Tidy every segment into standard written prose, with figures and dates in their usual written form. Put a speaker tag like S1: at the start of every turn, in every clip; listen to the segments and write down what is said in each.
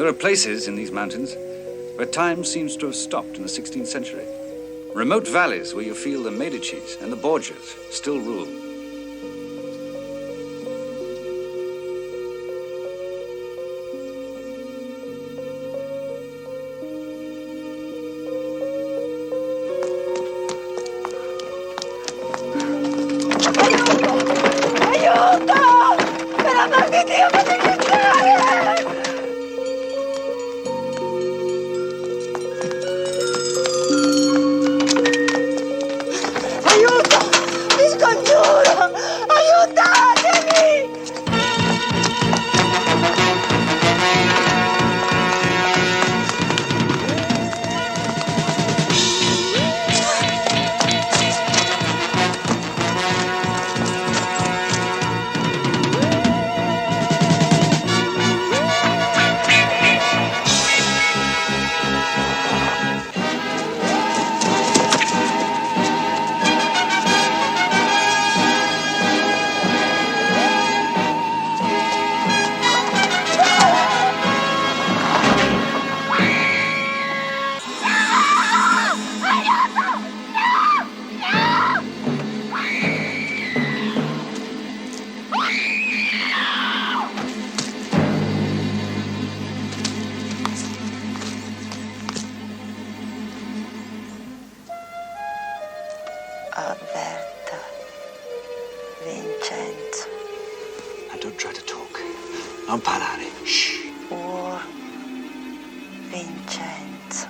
S1: There are places in these mountains where time seems to have stopped in the 16th century. Remote valleys where you feel the Medicis and the Borgias still rule.
S2: Aiuto! Per l'amor di Dio, fatemi entrare! Aiuto! Vi scongiuro! Aiutatemi! Avverta Vincenzo.
S1: Now don't try to talk. Non parlare. Shh.
S2: Vincenzo.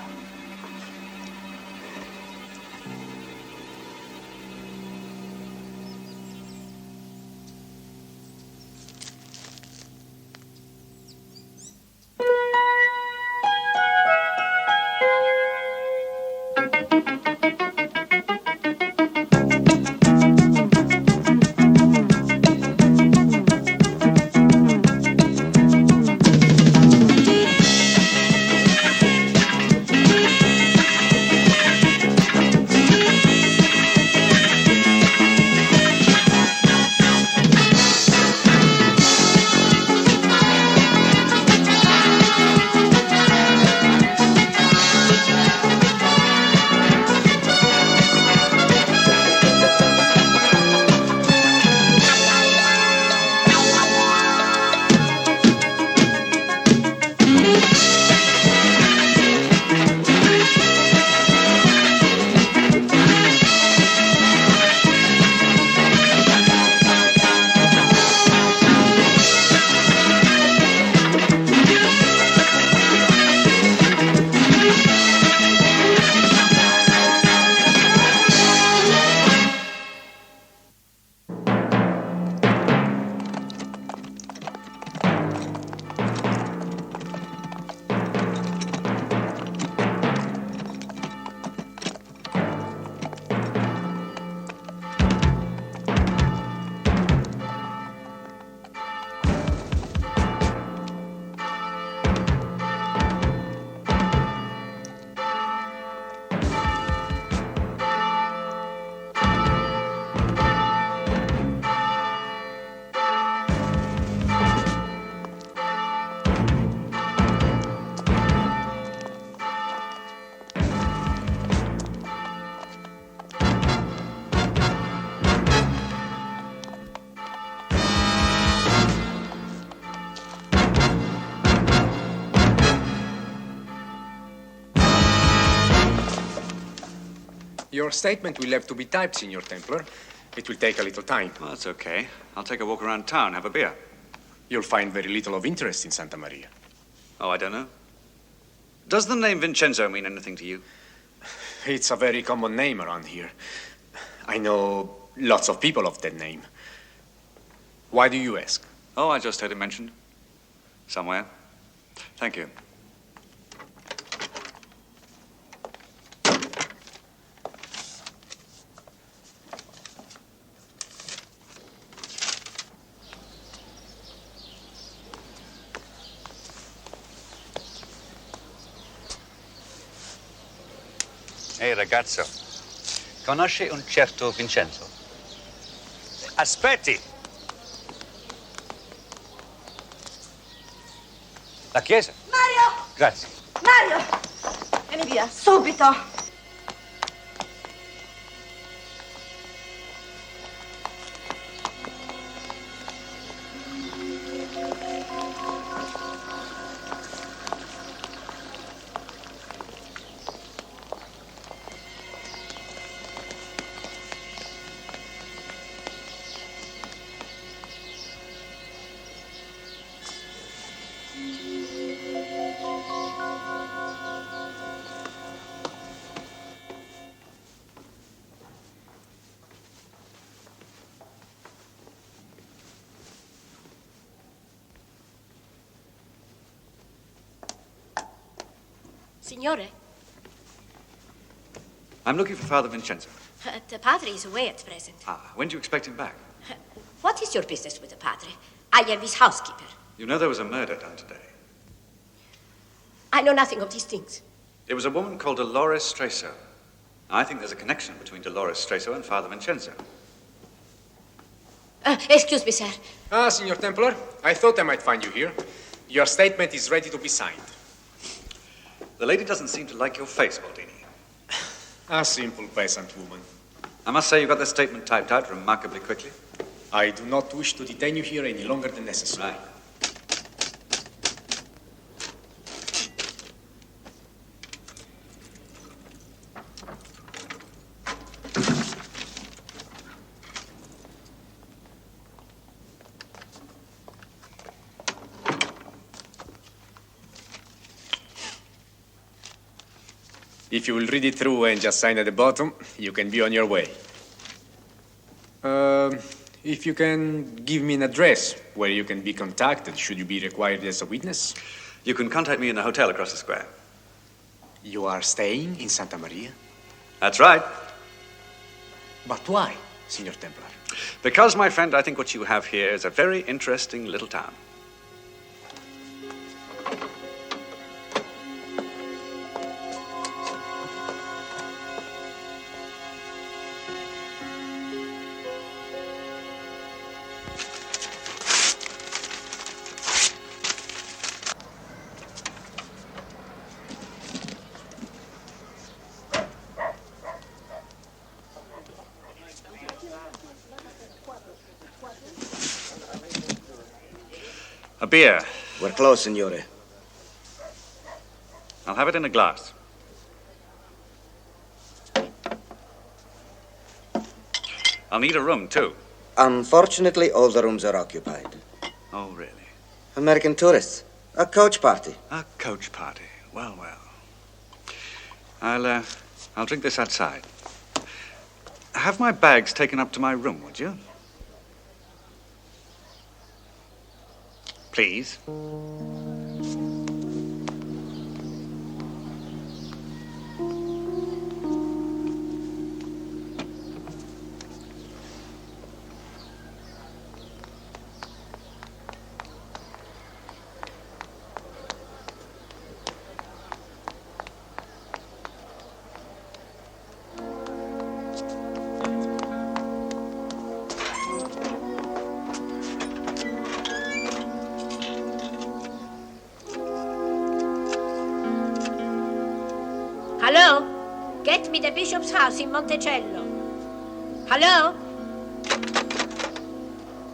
S3: Your statement will have to be typed, Signor Templar. It will take a little time.
S1: Well, that's okay. I'll take a walk around town, have a beer.
S3: You'll find very little of interest in Santa Maria.
S1: Oh, I don't know. Does the name Vincenzo mean anything to you?
S3: It's a very common name around here. I know lots of people of that name. Why do you ask?
S1: Oh, I just heard it mentioned. Somewhere. Thank you.
S4: Ehi ragazzo, conosci un certo Vincenzo?
S1: Aspetti!
S4: La chiesa?
S2: Mario!
S4: Grazie.
S2: Mario! Vieni via, subito!
S5: Signore,
S1: I'm looking for Father Vincenzo.
S5: the padre is away at present.
S1: Ah, when do you expect him back?
S5: What is your business with the padre? I am his housekeeper.
S1: You know there was a murder done today.
S5: I know nothing of these things.
S1: It was a woman called Dolores Streso. I think there's a connection between Dolores Streso and Father Vincenzo.
S5: Excuse me, sir.
S3: Ah, Signor Templar, I thought I might find you here. Your statement is ready to be signed.
S1: The lady doesn't seem to like your face, Baldini.
S3: A simple peasant woman.
S1: I must say you got the statement typed out remarkably quickly.
S3: I do not wish to detain you here any longer than necessary.
S1: Right.
S3: If you will read it through and just sign at the bottom, you can be on your way. If you can give me an address where you can be contacted should you be required as a witness.
S1: You can contact me in a hotel across the square.
S3: You are staying in Santa Maria?
S1: That's right.
S3: But why, Signor Templar?
S1: Because, my friend, I think what you have here is a very interesting little town. A beer.
S6: We're close, Signore.
S1: I'll have it in a glass. I'll need a room, too.
S6: Unfortunately, all the rooms are occupied.
S1: Oh, really?
S6: American tourists. A coach party.
S1: A coach party. Well, well. I'll drink this outside. Have my bags taken up to my room, would you? Please.
S5: Hello? Get me the bishop's house in Monticello. Hello?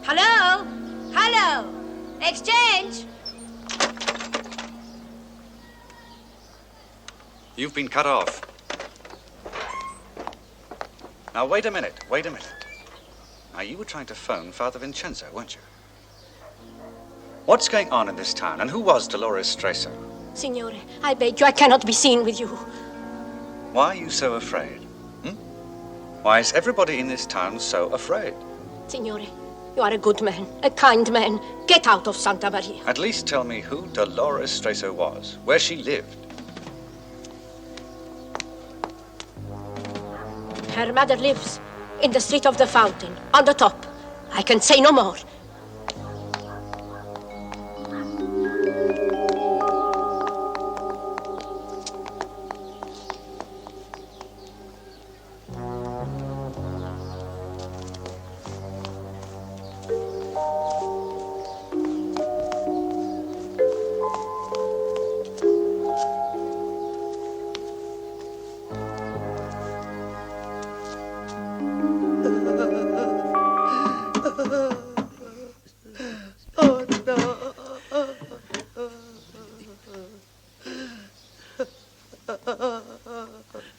S5: Hello? Hello? Exchange?
S1: You've been cut off. Now, wait a minute. Now, you were trying to phone Father Vincenzo, weren't you? What's going on in this town, and who was Dolores Streso?
S5: Signore, I beg you, I cannot be seen with you.
S1: Why are you so afraid? Why is everybody in this town so afraid?
S5: Signore, you are a good man, a kind man. Get out of Santa Maria.
S1: At least tell me who Dolores Streso was, where she lived.
S5: Her mother lives in the street of the fountain, on the top. I can say no more.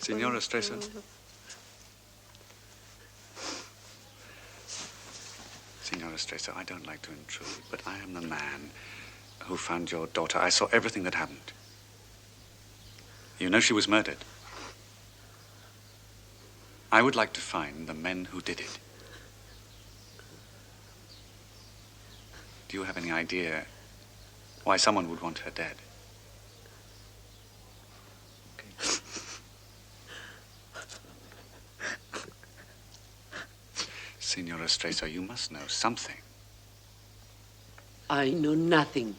S1: Signora Stresa? Signora Stresa, I don't like to intrude, but I am the man who found your daughter. I saw everything that happened. You know she was murdered. I would like to find the men who did it. Do you have any idea why someone would want her dead? Signora Stresa, you must know something.
S7: I know nothing.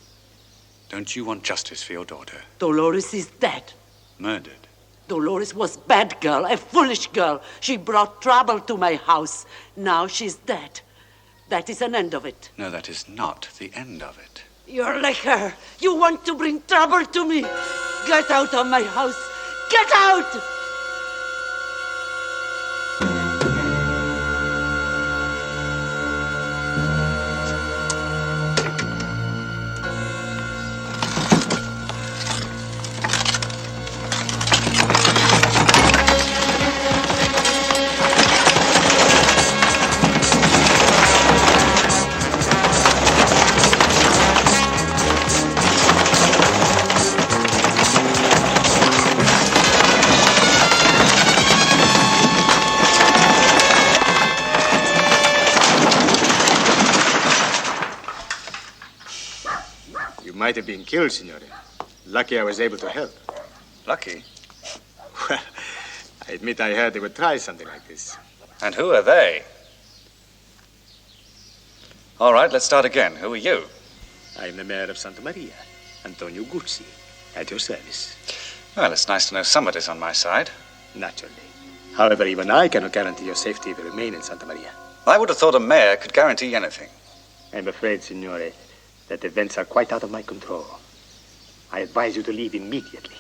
S1: Don't you want justice for your daughter?
S7: Dolores is dead.
S1: Murdered?
S7: Dolores was bad girl, a foolish girl. She brought trouble to my house. Now she's dead. That is an end of it.
S1: No, that is not the end of it.
S7: You're like her. You want to bring trouble to me. Get out of my house. Get out!
S3: Might have been killed, Signore. Lucky I was able to help.
S1: Lucky?
S3: Well, I admit I heard they would try something like this.
S1: And who are they? All right, let's start again. Who are you?
S3: I am the mayor of Santa Maria, Antonio Guzzi, at your service.
S1: Well, it's nice to know somebody's on my side.
S3: Naturally. However, even I cannot guarantee your safety if you remain in Santa Maria.
S1: I would have thought a mayor could guarantee anything.
S3: I'm afraid, Signore, that events are quite out of my control. I advise you to leave immediately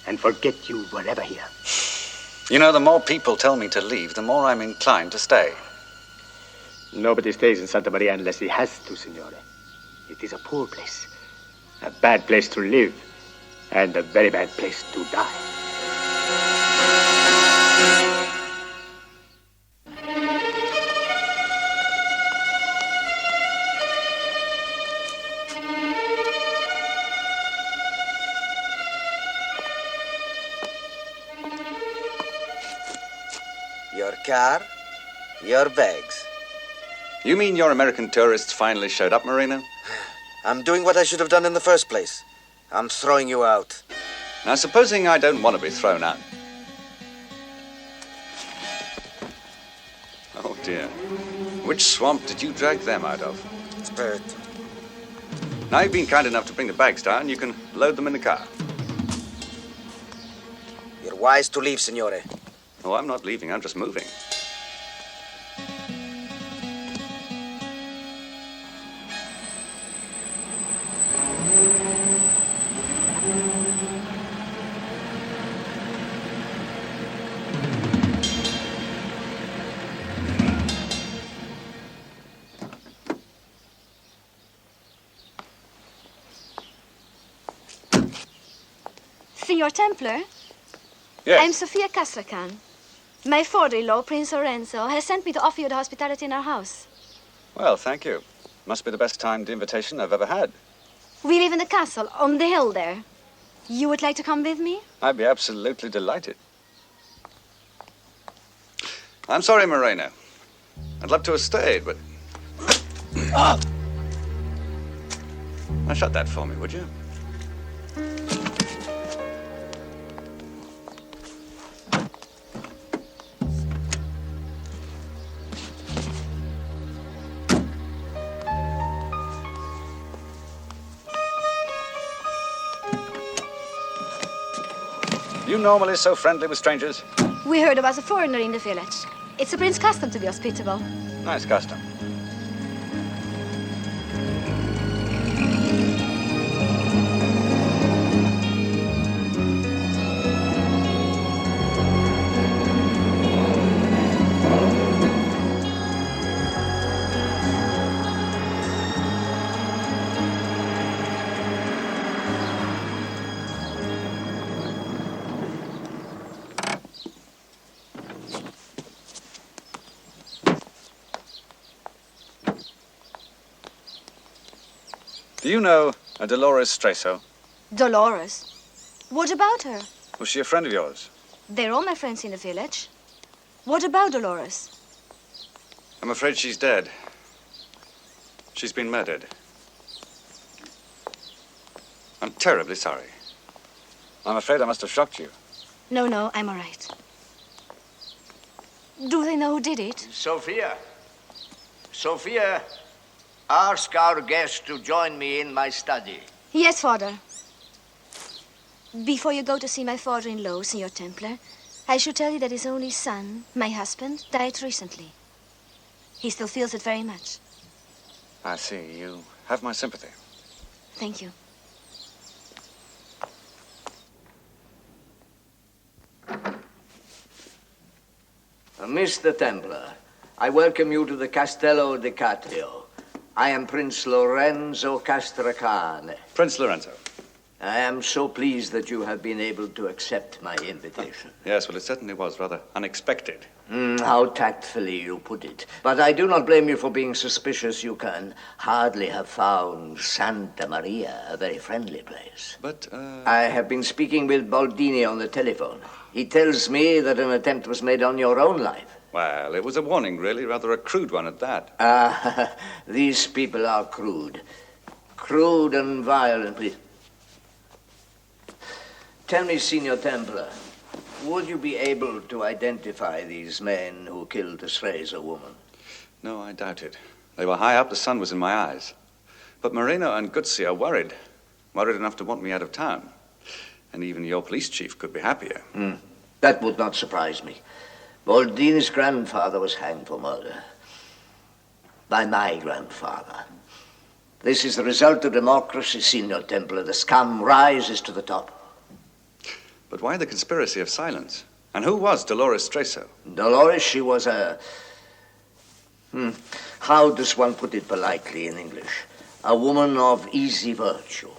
S3: and forget you were ever here.
S1: You know, the more people tell me to leave, the more I'm inclined to stay.
S3: Nobody stays in Santa Maria unless he has to, Signore. It is a poor place, a bad place to live, and a very bad place to die.
S6: Your car, your bags.
S1: You mean your American tourists finally showed up, Marino?
S6: I'm doing what I should have done in the first place. I'm throwing you out.
S1: Now, supposing I don't want to be thrown out. Oh, dear. Which swamp did you drag them out of?
S6: Spirit.
S1: Now you've been kind enough to bring the bags down, you can load them in the car.
S6: You're wise to leave, Signore.
S1: Oh, I'm not leaving, I'm just moving.
S8: Signor Templar?
S1: Yes.
S8: I'm Sophia Castrachan. My father-in-law, Prince Lorenzo, has sent me to offer you the hospitality in our house.
S1: Well, thank you. Must be the best timed invitation I've ever had.
S8: We live in the castle, on the hill there. You would like to come with me?
S1: I'd be absolutely delighted. I'm sorry, Moreno. I'd love to have stayed, but... Now shut that for me, would you? You normally so friendly with strangers?
S8: We heard about a foreigner in the village. It's a prince's custom to be hospitable.
S1: Nice custom. Do you know a Dolores Streso?
S8: Dolores? What about her?
S1: Was she a friend of yours?
S8: They're all my friends in the village. What about Dolores?
S1: I'm afraid she's dead. She's been murdered. I'm terribly sorry. I'm afraid I must have shocked you.
S8: No, I'm all right. Do they know who did it?
S9: Sophia. Sophia, ask our guest to join me in my study.
S8: Yes, Father. Before you go to see my father-in-law, Signor Templar, I should tell you that his only son, my husband, died recently. He still feels it very much.
S1: I see. You have my sympathy.
S8: Thank you.
S9: Mr. Templar, I welcome you to the Castello di Catrio. I am Prince Lorenzo Castracane.
S1: Prince Lorenzo.
S9: I am so pleased that you have been able to accept my invitation.
S1: Yes, well, it certainly was rather unexpected.
S9: How tactfully you put it. But I do not blame you for being suspicious. You can hardly have found Santa Maria a very friendly place.
S1: But,
S9: I have been speaking with Baldini on the telephone. He tells me that an attempt was made on your own life.
S1: Well, it was a warning, really, rather a crude one at that.
S9: These people are crude. Crude and violent. Please. Tell me, Signor Templar, would you be able to identify these men who killed the Streso woman?
S1: No, I doubt it. They were high up, the sun was in my eyes. But Moreno and Guzzi are worried. Worried enough to want me out of town. And even your police chief could be happier.
S9: That would not surprise me. Baldini's grandfather was hanged for murder. By my grandfather. This is the result of democracy, Signor Templar. The scum rises to the top.
S1: But why the conspiracy of silence? And who was Dolores Streso?
S9: Dolores, she was a... How does one put it politely in English? A woman of easy virtue.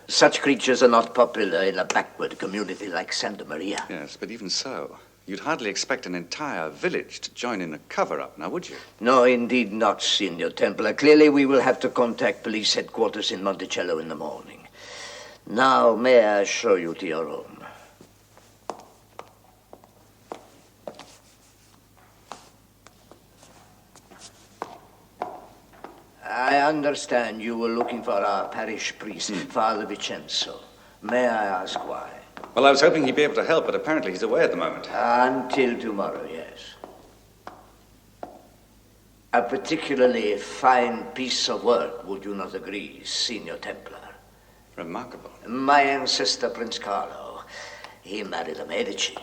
S9: Such creatures are not popular in a backward community like Santa Maria.
S1: Yes, but even so, you'd hardly expect an entire village to join in a cover-up, now would you?
S9: No, indeed not, Signor Templar. Clearly, we will have to contact police headquarters in Monticello in the morning. Now, may I show you to your room? I understand you were looking for our parish priest, Father Vincenzo. May I ask why?
S1: Well, I was hoping he'd be able to help, but apparently he's away at the moment.
S9: Until tomorrow, yes. A particularly fine piece of work, would you not agree, Signor Templar?
S1: Remarkable.
S9: My ancestor, Prince Carlo, he married a Medici.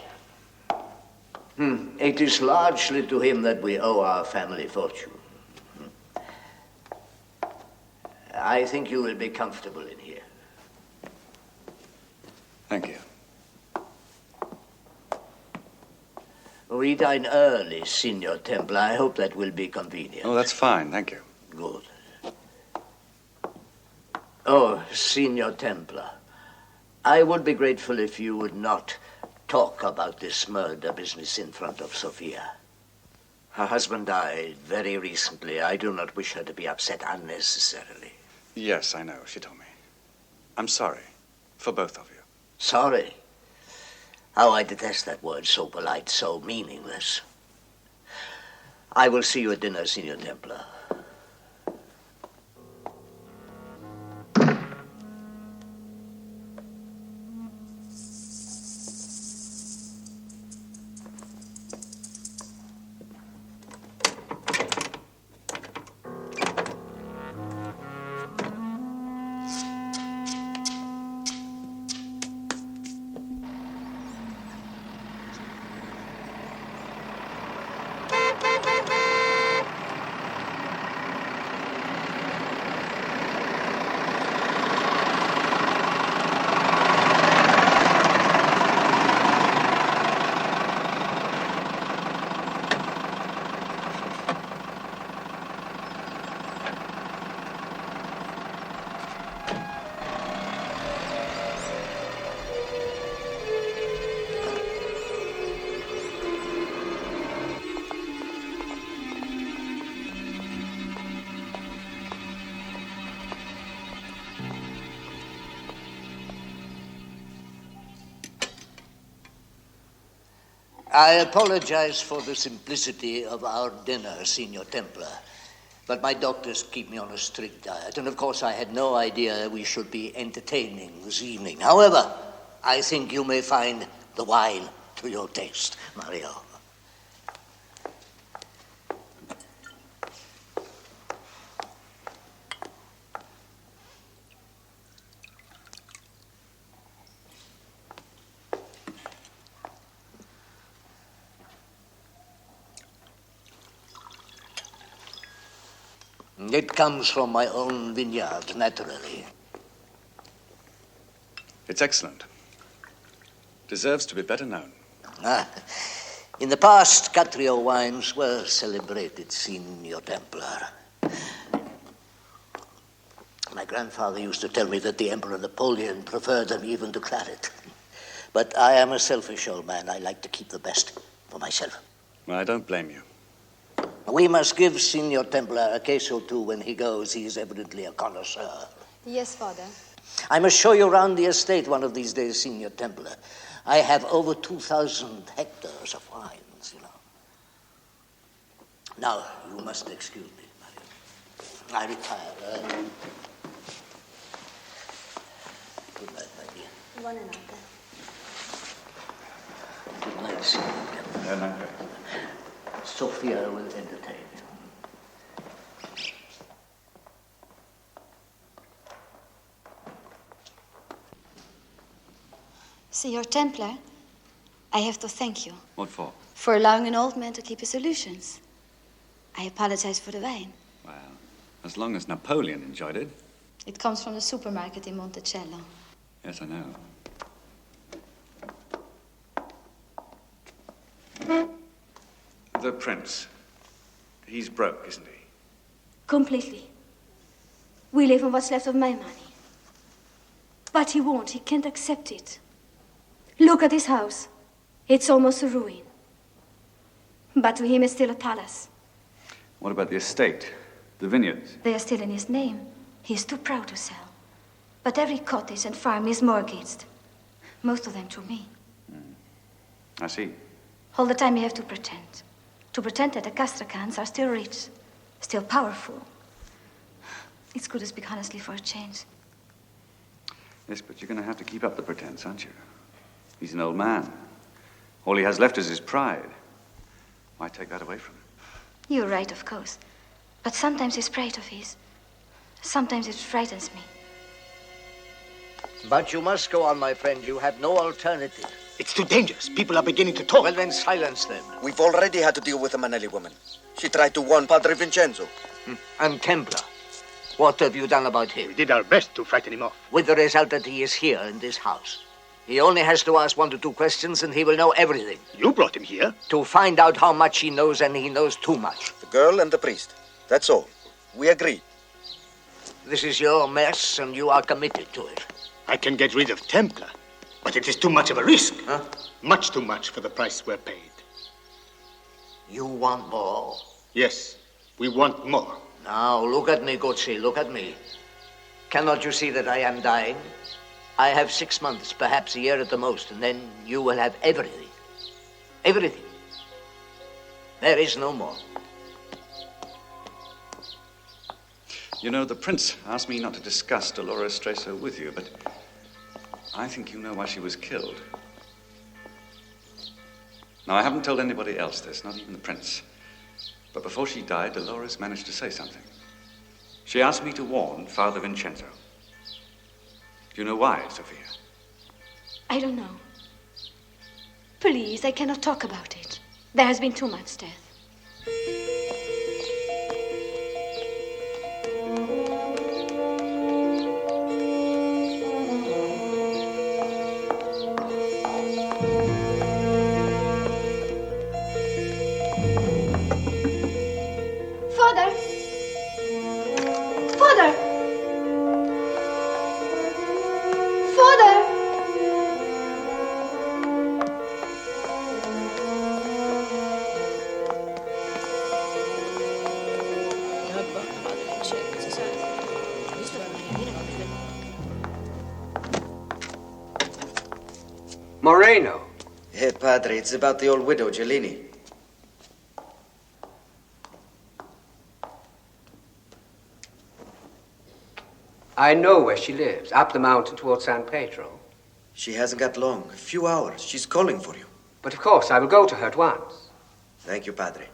S9: It is largely to him that we owe our family fortune. I think you will be comfortable in here.
S1: Thank you.
S9: We dine early, Signor Templar. I hope that will be convenient.
S1: Oh, that's fine, thank you.
S9: Good. Oh, Signor Templar, I would be grateful if you would not talk about this murder business in front of Sophia. Her husband died very recently. I do not wish her to be upset unnecessarily.
S1: Yes, I know, she told me. I'm sorry, for both of you.
S9: Sorry? How I detest that word, so polite, so meaningless. I will see you at dinner, Signor Templar. I apologize for the simplicity of our dinner, Signor Templar. But my doctors keep me on a strict diet, and of course I had no idea we should be entertaining this evening. However, I think you may find the wine to your taste, Mario. It comes from my own vineyard, naturally.
S1: It's excellent. Deserves to be better known.
S9: In the past, Catrio wines were celebrated, Signor Templar. My grandfather used to tell me that the Emperor Napoleon preferred them even to claret. But I am a selfish old man. I like to keep the best for myself.
S1: Well, I don't blame you.
S9: We must give Signor Templar a case or two when he goes. He is evidently a connoisseur.
S8: Yes, Father.
S9: I must show you around the estate one of these days, Signor Templar. I have over 2,000 hectares of vines, you know. Now, you must excuse me, Mario. I retire. Good night, my dear.
S8: Buonanotte.
S9: Good night, Signor Templar. Sophia will entertain you.
S8: Signor Templar, I have to thank you.
S1: What for?
S8: For allowing an old man to keep his illusions. I apologize for the wine.
S1: Well, as long as Napoleon enjoyed it.
S8: It comes from the supermarket in Monticello.
S1: Yes, I know. The prince. He's broke, isn't he?
S8: Completely. We live on what's left of my money. But he won't. He can't accept it. Look at his house. It's almost a ruin. But to him, it's still a palace.
S1: What about the estate? The vineyards?
S8: They are still in his name. He's too proud to sell. But every cottage and farm is mortgaged. Most of them to me.
S1: I see.
S8: All the time you have to pretend. To pretend that the Castracans are still rich, still powerful. It's good to speak honestly for a change.
S1: Yes, but you're going to have to keep up the pretense, aren't you? He's an old man. All he has left is his pride. Why take that away from him?
S8: You're right, of course. But sometimes this pride of his, sometimes it frightens me.
S9: But you must go on, my friend. You have no alternative.
S3: It's too dangerous. People are beginning to talk.
S9: Well, then silence them.
S6: We've already had to deal with the Manelli woman. She tried to warn Padre Vincenzo.
S9: And Templar, what have you done about him?
S3: We did our best to frighten him off.
S9: With the result that he is here in this house. He only has to ask 1 to 2 questions and he will know everything.
S3: You brought him here.
S9: To find out how much he knows, and he knows too much.
S6: The girl and the priest. That's all. We agree.
S9: This is your mess and you are committed to it.
S3: I can get rid of Templar, but it is too much of a risk.
S9: Huh?
S3: Much too much for the price we're paid.
S9: You want more?
S3: Yes, we want more.
S9: Now, look at me, Guzzi, look at me. Cannot you see that I am dying? I have 6 months, perhaps a year at the most, and then you will have everything. Everything. There is no more.
S1: You know, the prince asked me not to discuss Dolores Streso with you, but I think you know why she was killed. Now, I haven't told anybody else this, not even the prince. But before she died, Dolores managed to say something. She asked me to warn Father Vincenzo. Do you know why, Sophia?
S8: I don't know. Please, I cannot talk about it. There has been too much death. Father! Father! Father!
S10: Moreno.
S6: Hey, Padre, it's about the old widow, Gelini.
S10: I know where she lives, up the mountain towards San Pedro.
S6: She hasn't got long. A few hours. She's calling for you.
S10: But of course, I will go to her at once.
S6: Thank you, Padre.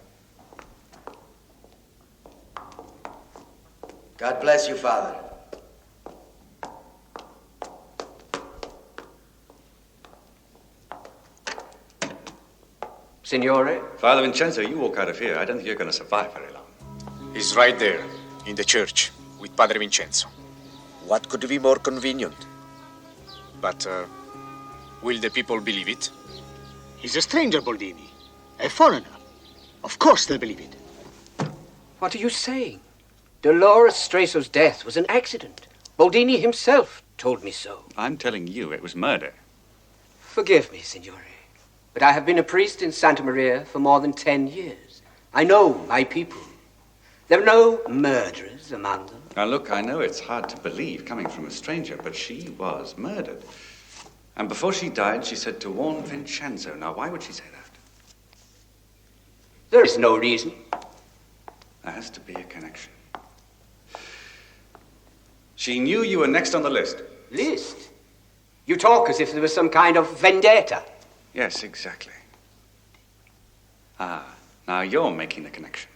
S6: God bless you, Father.
S10: Signore?
S1: Father Vincenzo, you walk out of here. I don't think you're going to survive very long.
S3: He's right there, in the church, with Padre Vincenzo.
S6: What could be more convenient?
S3: But, will the people believe it? He's a stranger, Boldini. A foreigner. Of course they'll believe it.
S10: What are you saying? Dolores Streso's death was an accident. Boldini himself told me so.
S1: I'm telling you, it was murder.
S10: Forgive me, Signore, but I have been a priest in Santa Maria for more than 10 years. I know my people. There are no murderers among them.
S1: Now, look, I know it's hard to believe coming from a stranger, but she was murdered. And before she died, she said to warn Vincenzo. Now, why would she say that?
S10: There is no reason.
S1: There has to be a connection. She knew you were next on the list.
S10: List? You talk as if there was some kind of vendetta.
S1: Yes, exactly. Ah, now you're making the connection.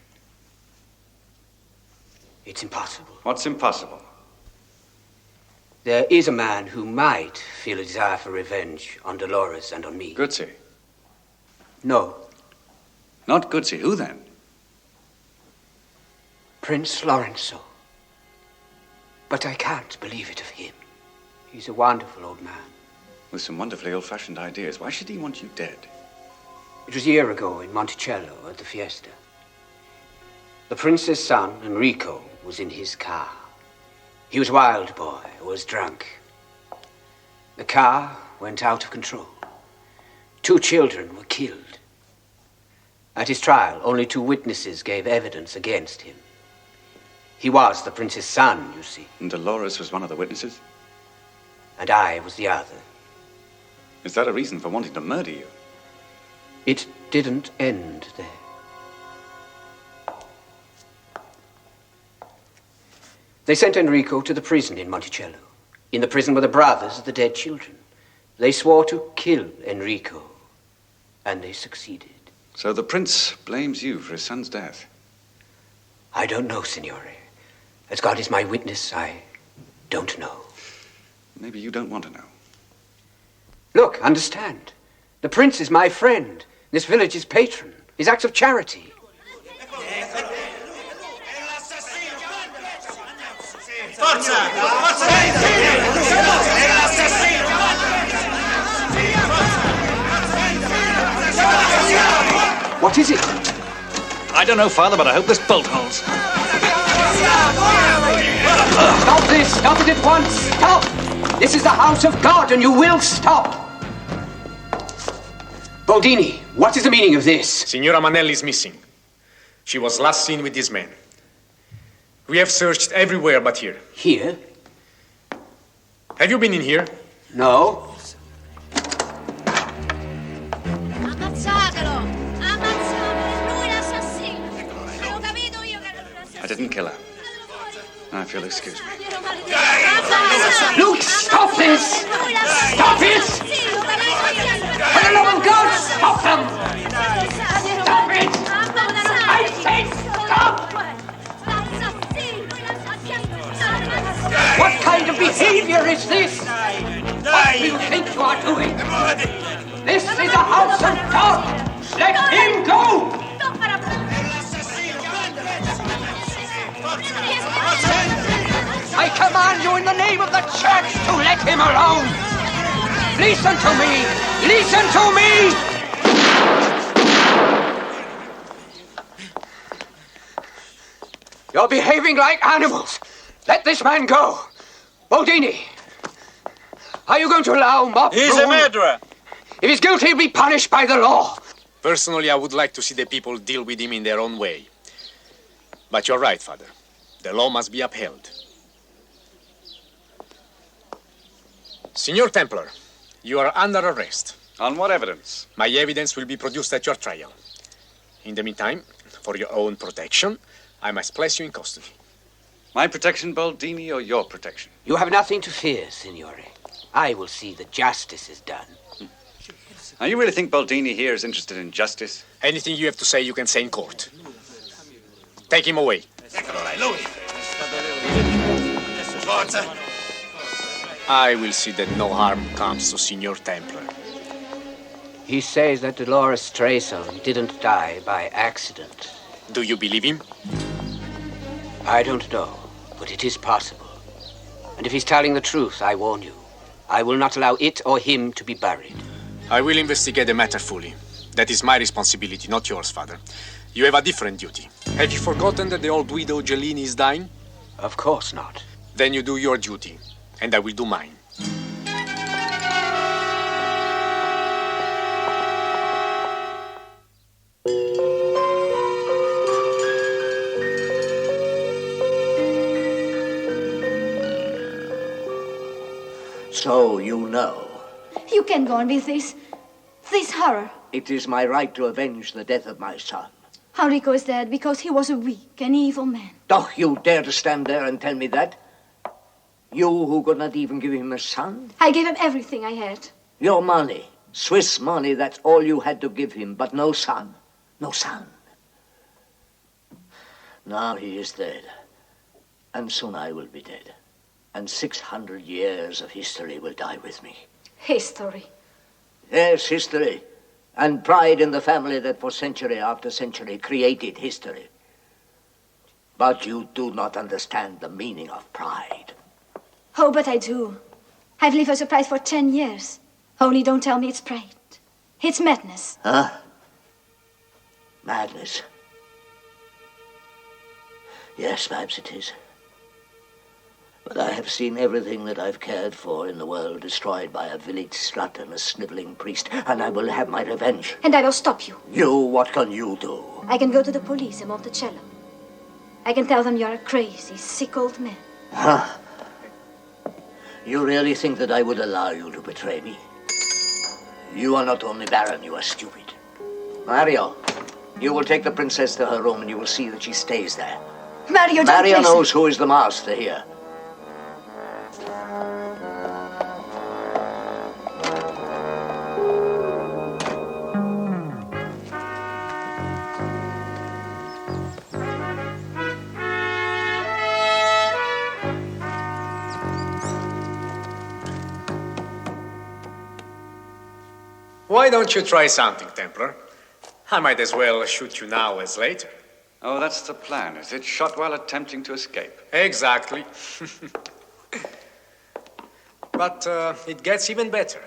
S10: It's impossible.
S1: What's impossible?
S10: There is a man who might feel a desire for revenge on Dolores and on me.
S1: Guzzi.
S10: No.
S1: Not Guzzi. Who then?
S10: Prince Lorenzo. But I can't believe it of him. He's a wonderful old man.
S1: With some wonderfully old-fashioned ideas. Why should he want you dead?
S10: It was a year ago in Monticello at the fiesta. The prince's son, Enrico, was in his car. He was a wild boy, was drunk. The car went out of control. 2 children were killed. At his trial, only 2 witnesses gave evidence against him. He was the prince's son, you see.
S1: And Dolores was one of the witnesses?
S10: And I was the other.
S1: Is that a reason for wanting to murder you?
S10: It didn't end there. They sent Enrico to the prison in Monticello. In the prison were the brothers of the dead children. They swore to kill Enrico, and they succeeded.
S1: So the prince blames you for his son's death?
S10: I don't know, Signore. As God is my witness, I don't know.
S1: Maybe you don't want to know.
S10: Look, understand. The prince is my friend, this village's patron. His acts of charity. What is it?
S1: I don't know, Father, but I hope this bolt holds.
S10: Stop this! Stop it at once! Stop! This is the house of God, and you will stop! Boldini, what is the meaning of this?
S3: Signora Manelli is missing. She was last seen with this man. We have searched everywhere but here.
S10: Here?
S3: Have you been in here?
S10: No.
S5: Ammazzatelo! Ammazzatelo! Lui l'assassino! L'ho capito io che era l'assassino!
S1: I didn't kill her. I feel excuse me.
S10: Luke, stop this! Stop it! For the love of God, stop them! Stop it! I say stop! What kind of behavior is this? What do you think you are doing? This is a house of God! Let him go! I command you in the name of the church to let him alone! Listen to me! Listen to me! You're behaving like animals. Let this man go. Boldini, are you going to allow mob
S11: He's
S10: rule?
S11: a murderer.
S10: If he's guilty, he'll be punished by the law.
S3: Personally, I would like to see the people deal with him in their own way. But you're right, Father. The law must be upheld. Signor Templar, you are under arrest.
S1: On what evidence?
S3: My evidence will be produced at your trial. In the meantime, for your own protection, I must place you in custody.
S1: My protection, Baldini, or your protection?
S10: You have nothing to fear, Signore. I will see that justice is done.
S1: Now, you really think Baldini here is interested in justice?
S3: Anything you have to say, you can say in court. Take him away. I will see that no harm comes to Signor Templar.
S10: He says that Dolores Treso didn't die by accident.
S3: Do you believe him?
S10: I don't know, but it is possible. And if he's telling the truth, I warn you, I will not allow it or him to be buried.
S3: I will investigate the matter fully. That is my responsibility, not yours, Father. You have a different duty. Have you forgotten that the old widow Gelini is dying?
S10: Of course not.
S3: Then you do your duty, and I will do mine.
S9: So you know.
S8: You can go on with this. This horror.
S9: It is my right to avenge the death of my son.
S8: Enrico is dead because he was a weak and evil man.
S9: Doch you dare to stand there and tell me that? You who could not even give him a son?
S8: I gave him everything I had.
S9: Your money. Swiss money, that's all you had to give him, but no son. No son. Now he is dead. And soon I will be dead. And 600 years of history will die with me.
S8: History.
S9: Yes, history. And pride in the family that for century after century created history. But you do not understand the meaning of pride.
S8: Oh, but I do. I've lived as a pride for 10 years. Only don't tell me it's pride. It's madness.
S9: Huh? Madness. Yes, perhaps it is. But I have seen everything that I've cared for in the world destroyed by a village slut and a sniveling priest, and I will have my revenge.
S8: And I will stop you.
S9: You, what can you do?
S8: I can go to the police in Monticello. I can tell them you're a crazy, sick old man.
S9: Huh? You really think that I would allow you to betray me? You are not only barren, you are stupid. Mario, you will take the princess to her room and you will see that she stays there.
S8: Mario, don't
S9: Mario
S8: listen.
S9: knows who is the master here.
S3: Why don't you try something, Templar? I might as well shoot you now as later.
S1: Oh, that's the plan, is it? Shot while attempting to escape.
S3: Exactly. But it gets even better.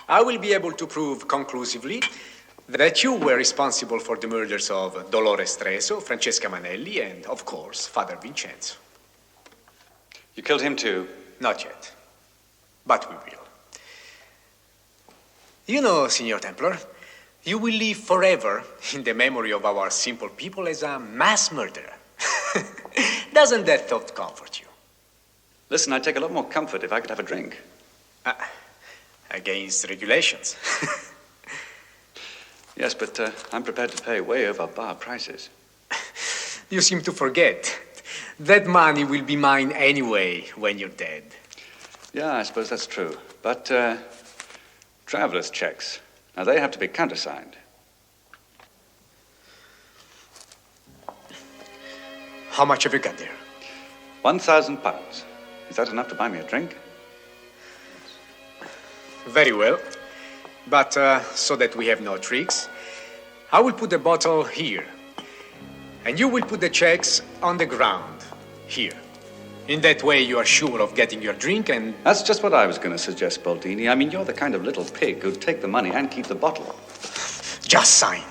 S3: I will be able to prove conclusively that you were responsible for the murders of Dolores Treso, Francesca Manelli, and, of course, Father Vincenzo.
S1: You killed him too?
S3: Not yet. But we will. You know, Signor Templar, you will live forever in the memory of our simple people as a mass murderer. Doesn't that thought comfort you?
S1: Listen, I'd take a lot more comfort if I could have a drink.
S3: Against regulations.
S1: Yes, but I'm prepared to pay way over bar prices.
S3: You seem to forget. That money will be mine anyway when you're dead.
S1: Yeah, I suppose that's true. But traveler's checks, now they have to be countersigned.
S3: How much have you got there?
S1: £1,000. Is that enough to buy me a drink?
S3: Very well. But so that we have no tricks, I will put the bottle here. And you will put the checks on the ground, here. In that way, you are sure of getting your drink and...
S1: That's just what I was going to suggest, Baldini. I mean, you're the kind of little pig who'd take the money and keep the bottle.
S3: Just sign.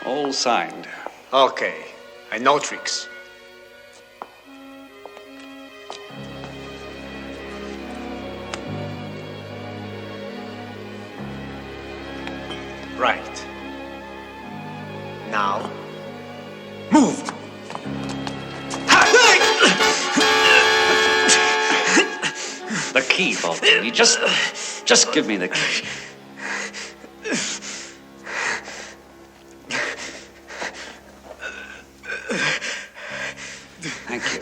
S1: All signed.
S3: Okay. And no tricks. Right. Now, move!
S1: The key, Baldini. Just give me the key. Thank you.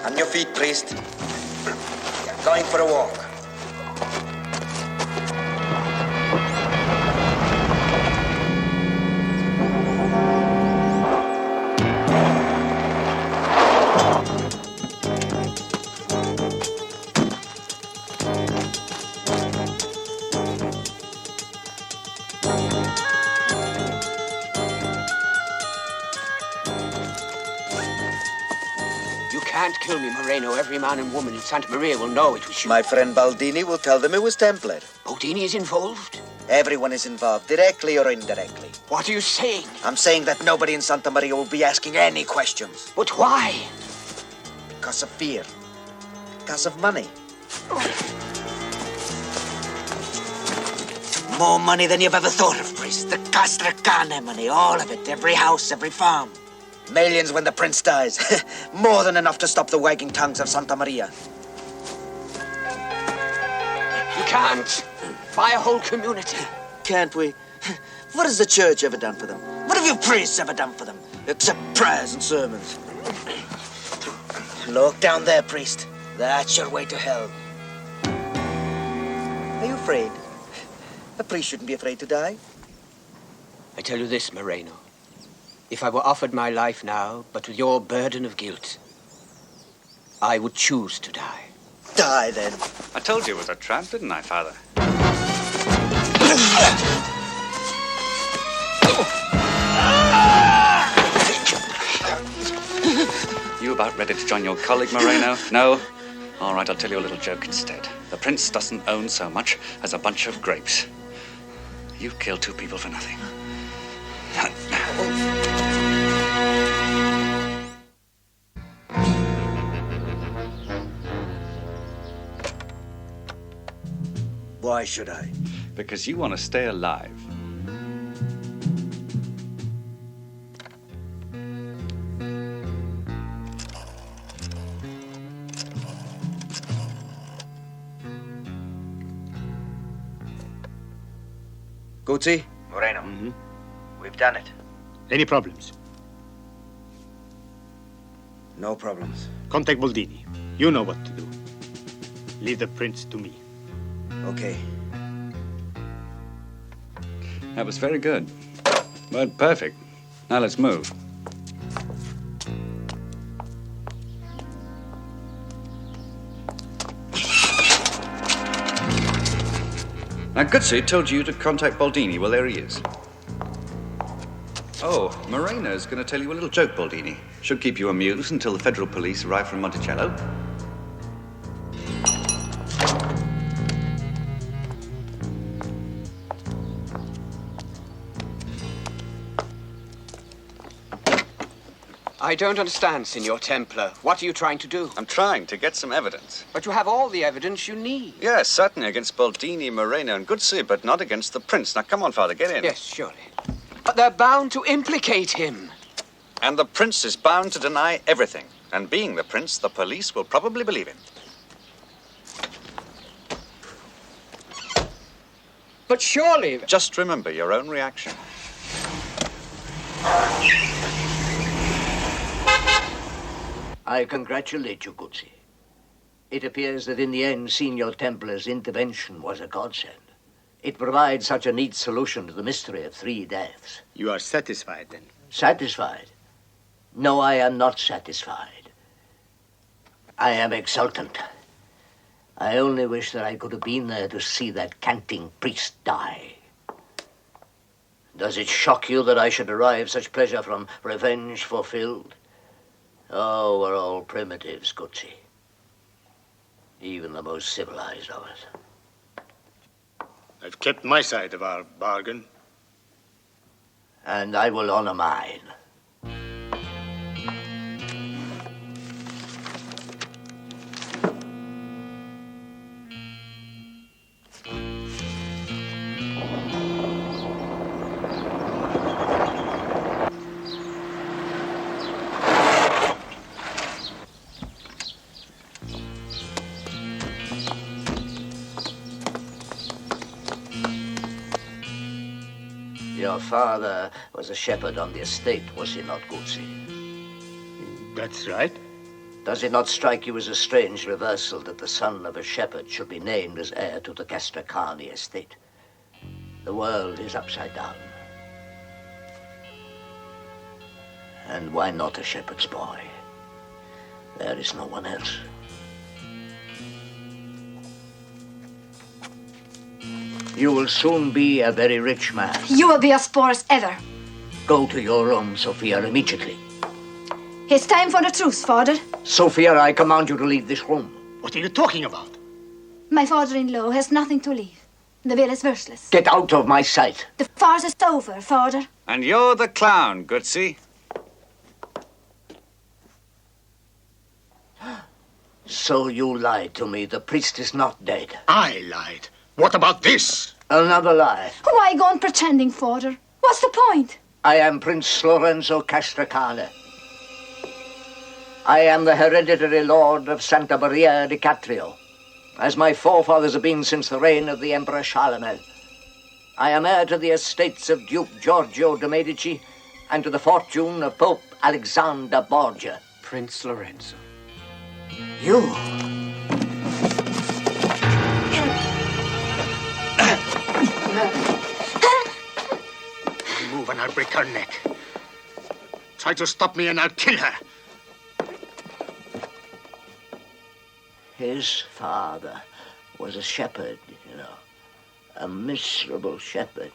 S6: On your feet, priest. You're going for a walk.
S10: You can't kill me, Moreno. Every man and woman in Santa Maria will know it was you.
S6: My friend Baldini will tell them it was Templar.
S10: Baldini is involved?
S6: Everyone is involved, directly or indirectly.
S10: What are you saying?
S6: I'm saying that nobody in Santa Maria will be asking any questions.
S10: But why?
S6: Because of fear. Because of money. More money than you've ever thought of, priest. The Castracane money, all of it. Every house, every farm. Millions when the prince dies. More than enough to stop the wagging tongues of Santa Maria.
S10: You can't buy a whole community.
S6: Can't we? What has the church ever done for them? What have you priests ever done for them? Except prayers and sermons. Look down there, priest. That's your way to hell. Are you afraid? A priest shouldn't be afraid to die.
S10: I tell you this, Moreno. If I were offered my life now, but with your burden of guilt, I would choose to die.
S6: Die, then.
S1: I told you it was a trap, didn't I, Father? You about ready to join your colleague, Moreno? No? All right, I'll tell you a little joke instead. The prince doesn't own so much as a bunch of grapes. You've killed two people for nothing.
S6: Why should I?
S1: Because you want to stay alive.
S6: Guzzi?
S11: Moreno.
S10: Mm-hmm.
S11: We've done it.
S12: Any problems?
S6: No problems.
S12: Contact Baldini. You know what to do. Leave the prince to me.
S6: Okay.
S1: That was very good. Word perfect. Now let's move. Now, Guzzi told you to contact Baldini. Well, there he is. Oh, Moreno's going to tell you a little joke, Baldini. Should keep you amused until the federal police arrive from Monticello.
S10: I don't understand, Signor Templar. What are you trying to do?
S1: I'm trying to get some evidence.
S10: But you have all the evidence you need.
S1: Yes, certainly against Baldini, Moreno, and Guzzi, but not against the prince. Now, come on, Father, get in.
S10: Yes, surely. But they're bound to implicate him.
S1: And the prince is bound to deny everything. And being the prince, the police will probably believe him.
S10: But surely...
S1: Just remember your own reaction.
S9: I congratulate you, Guzzi. It appears that in the end, Signor Templar's intervention was a godsend. It provides such a neat solution to the mystery of 3 deaths.
S12: You are satisfied, then?
S9: Satisfied? No, I am not satisfied. I am exultant. I only wish that I could have been there to see that canting priest die. Does it shock you that I should derive such pleasure from revenge fulfilled? Oh, we're all primitives, Guzzi. Even the most civilized of us.
S12: I've kept my side of our bargain.
S9: And I will honor mine. Your father was a shepherd on the estate, was he not, Guzzi?
S12: That's right.
S9: Does it not strike you as a strange reversal that the son of a shepherd should be named as heir to the Castracani estate? The world is upside down. And why not a shepherd's boy? There is no one else. You will soon be a very rich man.
S8: You will be as poor as ever.
S9: Go to your room, Sophia, immediately.
S8: It's time for the truce, Father.
S9: Sophia, I command you to leave this room.
S12: What are you talking about?
S8: My father-in-law has nothing to leave. The will is worthless.
S9: Get out of my sight.
S8: The farce is over, Father.
S1: And you're the clown, Guzzi.
S9: So you lied to me. The priest is not dead.
S12: I lied. What about this?
S9: Another lie.
S8: Why go on pretending, Father? What's the point?
S9: I am Prince Lorenzo Castracane. I am the hereditary lord of Santa Maria di Catrio, as my forefathers have been since the reign of the Emperor Charlemagne. I am heir to the estates of Duke Giorgio de' Medici and to the fortune of Pope Alexander Borgia.
S10: Prince Lorenzo.
S9: You?
S12: Move and I'll break her neck. Try to stop me and I'll kill her.
S9: His father was a shepherd, you know. A miserable shepherd.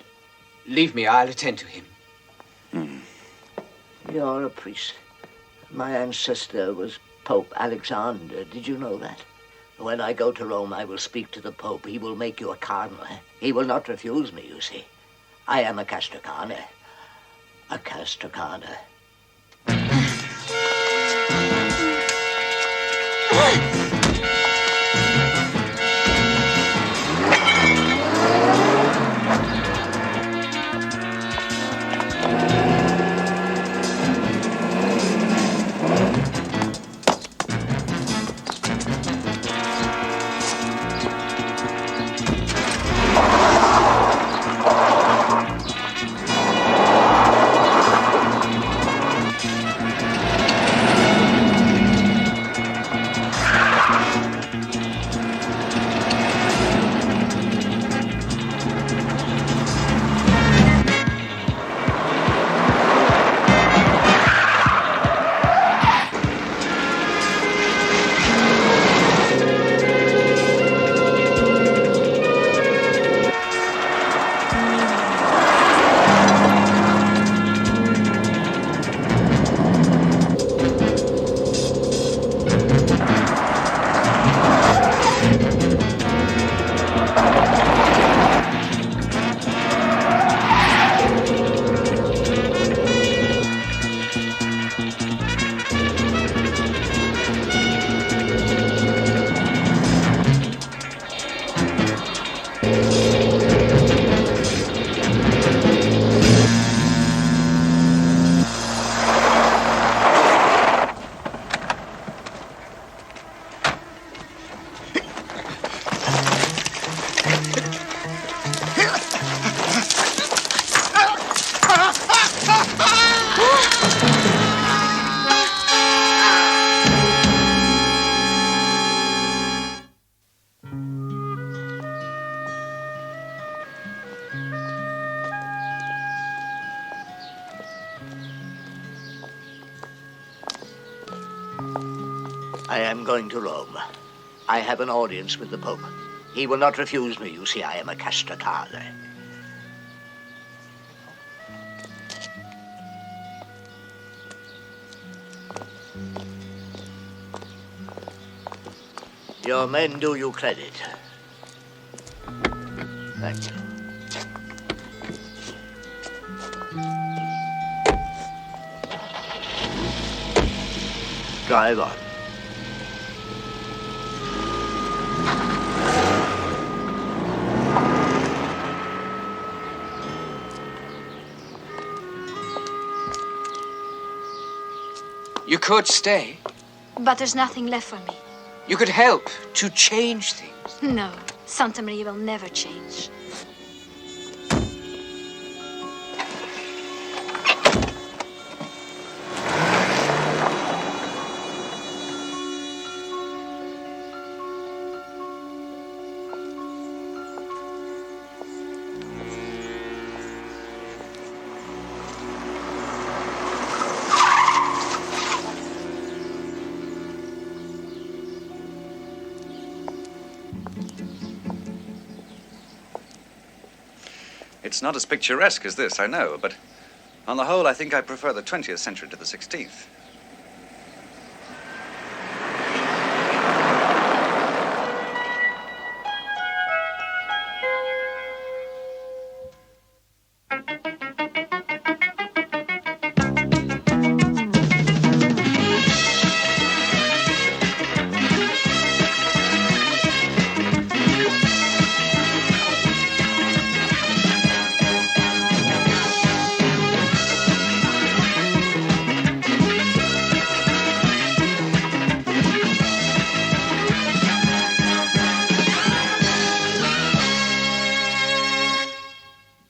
S10: Leave me, I'll attend to him.
S9: You're a priest. My ancestor was Pope Alexander. Did you know that? When I go to Rome, I will speak to the Pope. He will make you a cardinal. He will not refuse me, you see. I am a Castracane. A Castracane. I am going to Rome. I have an audience with the Pope. He will not refuse me. You see, I am a castracane. Your men do you credit. Thank you. Drive on.
S10: You could stay.
S8: But there's nothing left for me.
S10: You could help to change things.
S8: No, Santa Maria will never change.
S1: It's not as picturesque as this, I know, but on the whole, I think I prefer the 20th century to the 16th.